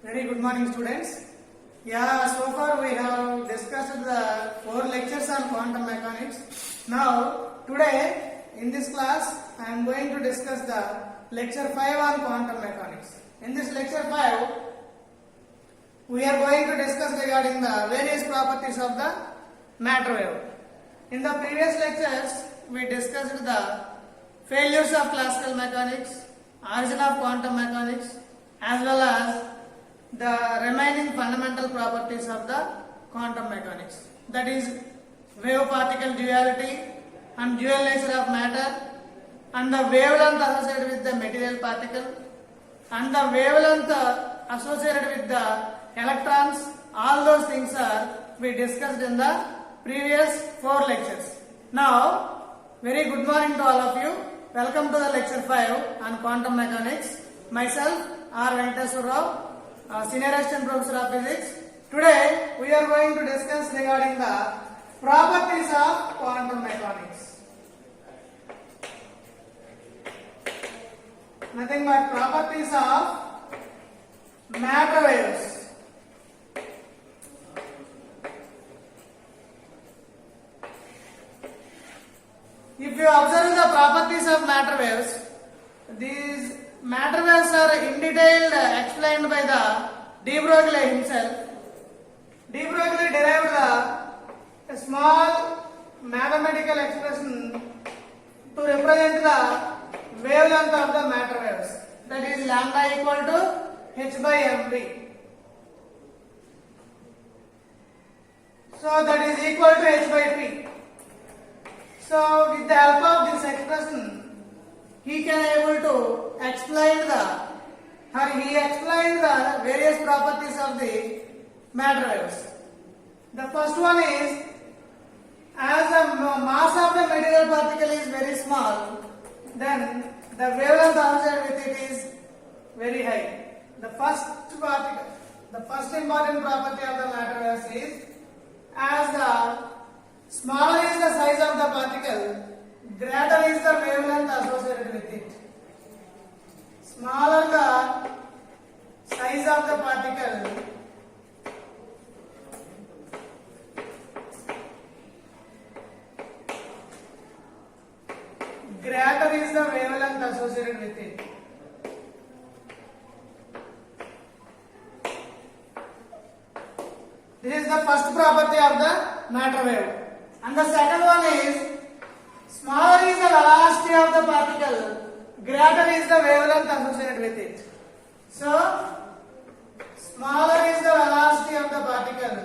Very good morning, students. Yeah, so far we have discussed the 4 lectures on quantum mechanics. Now, today in this class, I am going to discuss the lecture 5 on quantum mechanics. In this lecture 5, we are going to discuss regarding the various properties of the matter wave. In the previous lectures, we discussed the failures of classical mechanics, origin of quantum mechanics, as well as the remaining fundamental properties of the quantum mechanics, that is wave particle duality and dual nature of matter, and the wavelength associated with the material particle, and the wavelength associated with the electrons. All those things are we discussed in the previous 4 lectures. Now, very good morning to all of you. Welcome to the lecture 5 on quantum mechanics. Myself R. Venkateswara Rao, Senior Assistant Professor of Physics. Today we are going to discuss regarding the properties of quantum mechanics. Nothing but properties of matter waves. If you observe the properties of matter waves, these matter waves are in detail explained by the de Broglie himself. De Broglie derived a small mathematical expression to represent the wavelength of the matter waves, that is lambda equal to h by mv. So that is equal to h by p. So with the help of this expression, he can able to explain he explained the various properties of the matter waves. The first one is, as the mass of the material particle is very small, then the wavelength associated with it is very high. The first important property of the matter waves is, as the smaller is the size of the particle, greater is the wavelength associated with it. Smaller the size of the particle, greater is the wavelength associated with it. This is the first property of the matter wave. And the second one is, smaller is the velocity of the particle, greater is the wavelength associated with it. So, smaller is the velocity of the particle,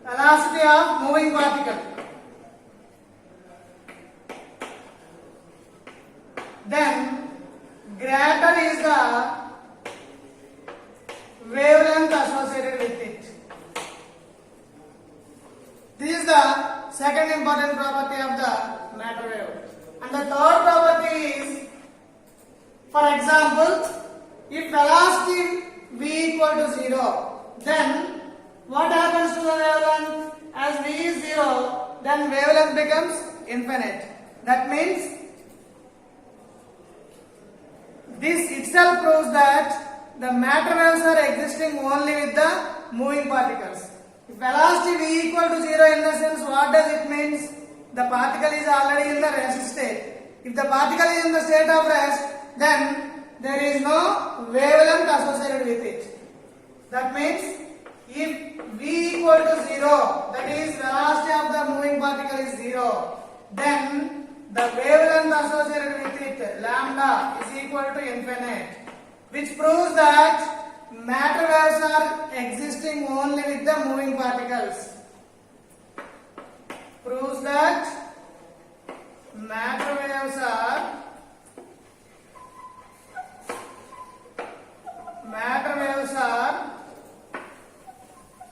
velocity of moving particle, then greater is the wavelength associated with it. This is the second important property of the matter wave. And the third property is, for example, if velocity v equal to 0, then what happens to the wavelength? As v is 0, then wavelength becomes infinite. That means this itself proves that the matter waves are existing only with the moving particles. If velocity v equal to 0, in the sense, what does it mean? The particle is already in the rest state. If the particle is in the state of rest, then there is no wavelength associated with it. That means if v equal to 0, that is velocity of the moving particle is 0, then the wavelength associated with it, lambda, is equal to infinite, which proves that matter waves are existing only with the moving particles. Proves that matter waves are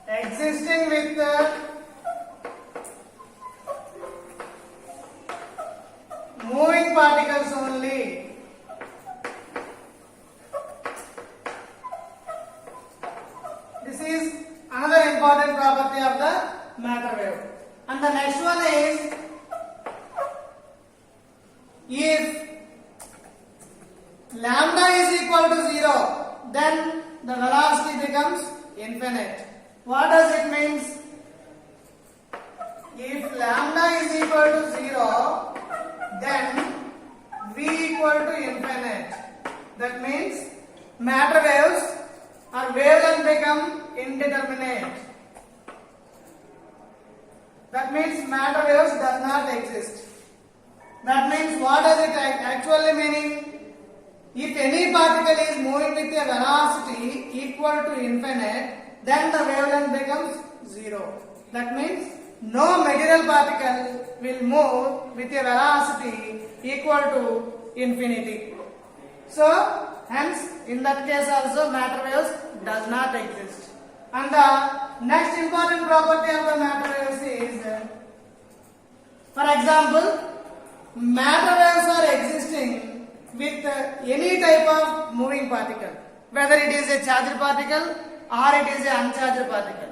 existing with the moving particles only. This is another important property of the matter wave. And the next one is, if lambda is equal to 0, then the velocity becomes infinite. What does it mean? If lambda is equal to 0, then v equal to infinite. That means matter waves or wavelength become indeterminate. That means matter waves does not exist. That means what does it actually meaning? If any particle is moving with a velocity equal to infinite, then the wavelength becomes 0. That means no material particle will move with a velocity equal to infinity. So, hence, in that case also matter waves does not exist. And the next important property of the matter waves is, for example, matter waves are existing with any type of moving particle, whether it is a charged particle or it is an uncharged particle.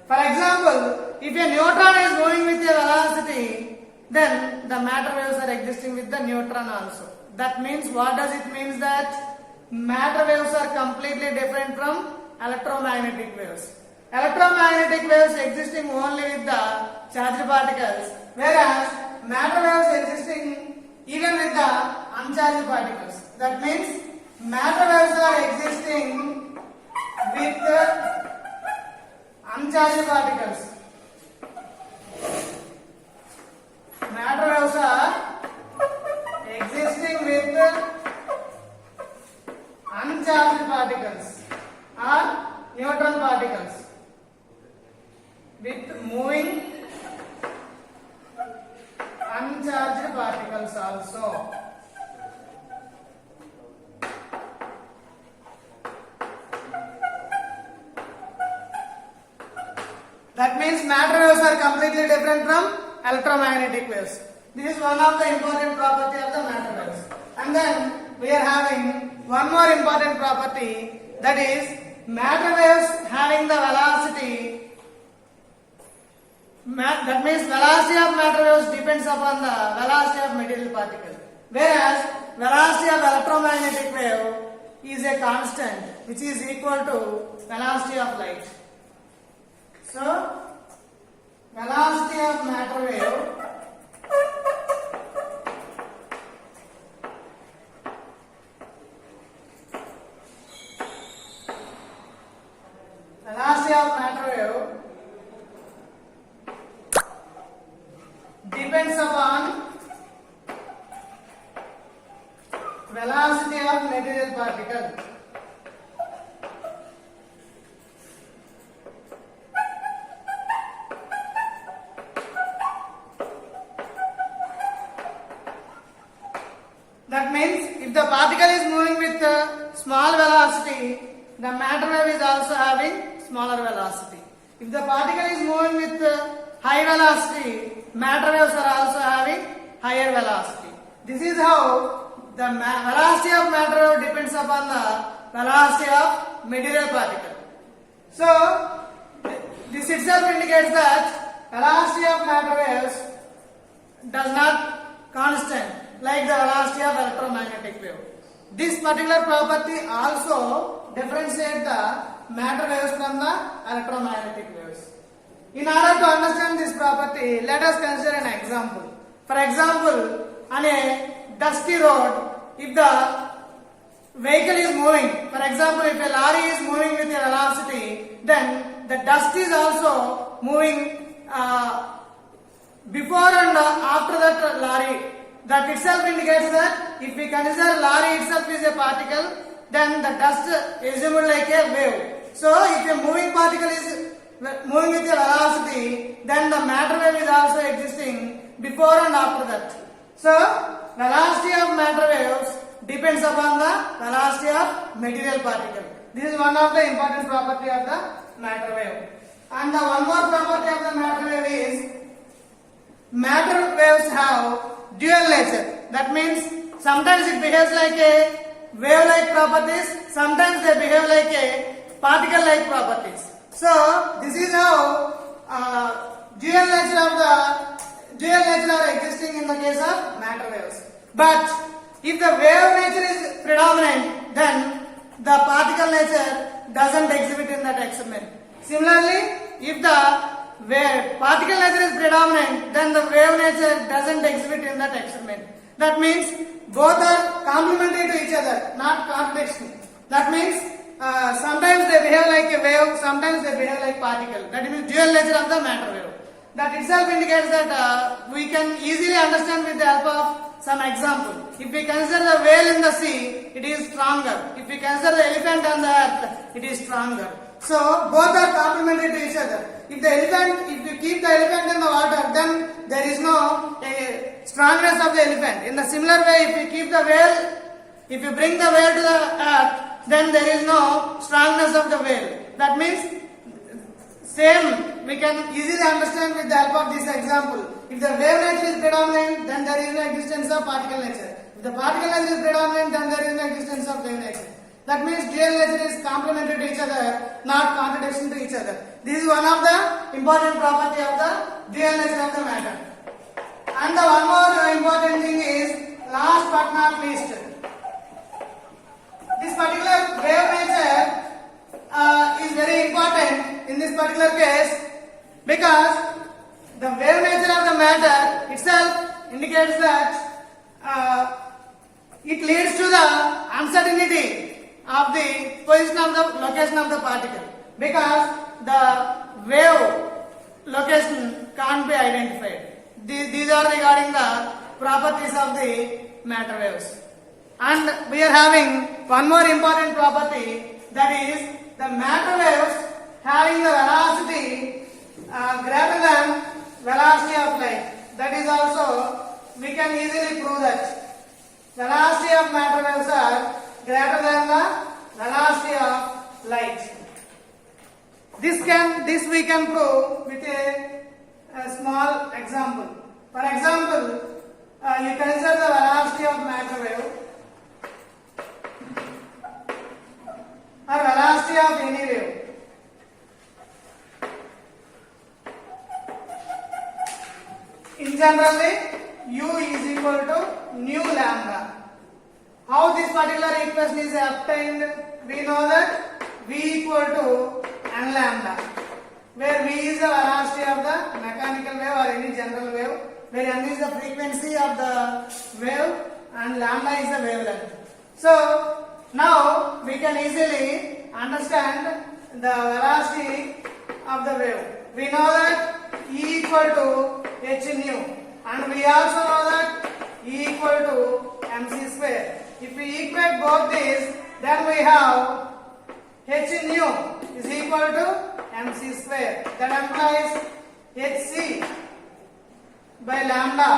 For example, if a neutron is moving with a velocity, then the matter waves are existing with the neutron also. That means, what does it mean? That matter waves are completely different from electromagnetic waves. Electromagnetic waves existing only with the charged particles, whereas matter waves existing even with the uncharged particles. That means matter waves are existing with the uncharged particles. Matter waves are existing with uncharged particles or neutral particles with moving uncharged particles also. That means matter waves are completely different from electromagnetic waves. This is one of the important property of the matter waves. And then we are having one more important property, that is matter waves having the velocity. That means velocity of matter waves depends upon the velocity of material particle, whereas velocity of electromagnetic wave is a constant which is equal to velocity of light. So, velocity of matter wave depends upon velocity of material particle. That means if the particle is moving with a small velocity, the matter wave is also having smaller velocity. If the particle is moving with high velocity, matter waves are also having higher velocity. This is how the velocity of matter wave depends upon the velocity of material particle. So, this itself indicates that velocity of matter waves does not constant like the velocity of electromagnetic wave. This particular property also differentiates the matter waves from the electromagnetic waves. In order to understand this property, let us consider an example. For example, on a dusty road, if the vehicle is moving, for example, if a lorry is moving with a velocity, then the dust is also moving before and after that lorry. That itself indicates that if we consider lorry itself is a particle, then the dust is assumed like a wave. So, if a moving particle is moving with a velocity, then the matter wave is also existing before and after that. So, velocity of matter waves depends upon the velocity of material particle. This is one of the important property of the matter wave. And the one more property of the matter wave is matter waves have dual nature. That means sometimes it behaves like a wave-like properties, sometimes they behave like a particle-like properties. So, this is how dual nature are existing in the case of matter waves. But if the wave nature is predominant, then the particle nature doesn't exhibit in that experiment. Similarly, if the particle nature is predominant, then the wave nature doesn't exhibit in that experiment. That means both are complementary to each other, not contradiction. That means sometimes they behave like a wave, sometimes they behave like particle. That means dual nature of the matter wave. That itself indicates that we can easily understand with the help of some example. If we consider the whale in the sea, it is stronger. If we consider the elephant on the earth, it is stronger. So both are complementary to each other. If you keep the elephant in the water, then there is no strongness of the elephant. In the similar way, if you keep the whale, if you bring the whale to the earth, then there is no strongness of the whale. That means same, we can easily understand with the help of this example. If the wave nature is predominant, then there is no existence of particle nature. If the particle nature is predominant, then there is no existence of wave nature. That means dual nature is complementary to each other, not contradiction to each other. This is one of the important property of the dual nature of the matter. And the one more important thing is, last but not least, this particular wave nature is very important in this particular case, because the wave nature of the matter itself indicates that it leads to the uncertainty of the position of the location of the particle, because the wave location can't be identified. These are regarding the properties of the matter waves. And we are having one more important property, that is the matter waves having the velocity greater than velocity of light. That is also, we can easily prove that velocity of matter waves are greater than the velocity of light. This we can prove with a small example. For example, you consider the velocity of matter wave or velocity of any wave. In generally, u is equal to nu lambda. How this particular equation is obtained? We know that v equal to n lambda, where v is the velocity of the mechanical wave or any general wave, where n is the frequency of the wave and lambda is the wavelength. So now we can easily understand the velocity of the wave. We know that E equal to h nu, and we also know that E equal to mc square. If we equate both these, then we have h nu is equal to mc square. That implies hc by lambda,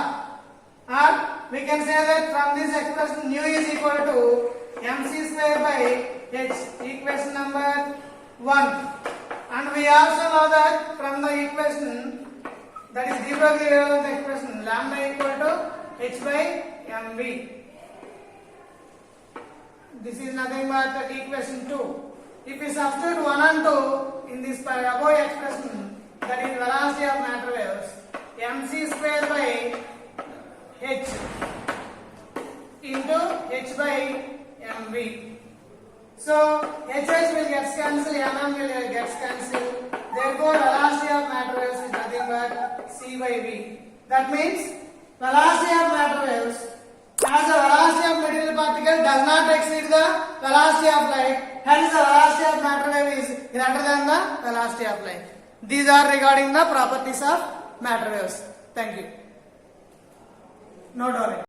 or we can say that from this expression nu is equal to mc square by h, equation number 1. And we also know that from the equation, that is de Broglie wavelength expression, lambda equal to h by mv. This is nothing but equation 2. If we substitute 1 and 2 in this above expression, that is velocity of matter waves, mc square by h into h by mv. So h will get cancelled, mm will get cancelled. Therefore, velocity of matter waves is nothing but c by v. That means velocity of matter waves, as the velocity of material particle does not exceed the velocity of light, hence the velocity of matter wave is greater than the velocity of light. These are regarding the properties of matter waves. Thank you. No doubt.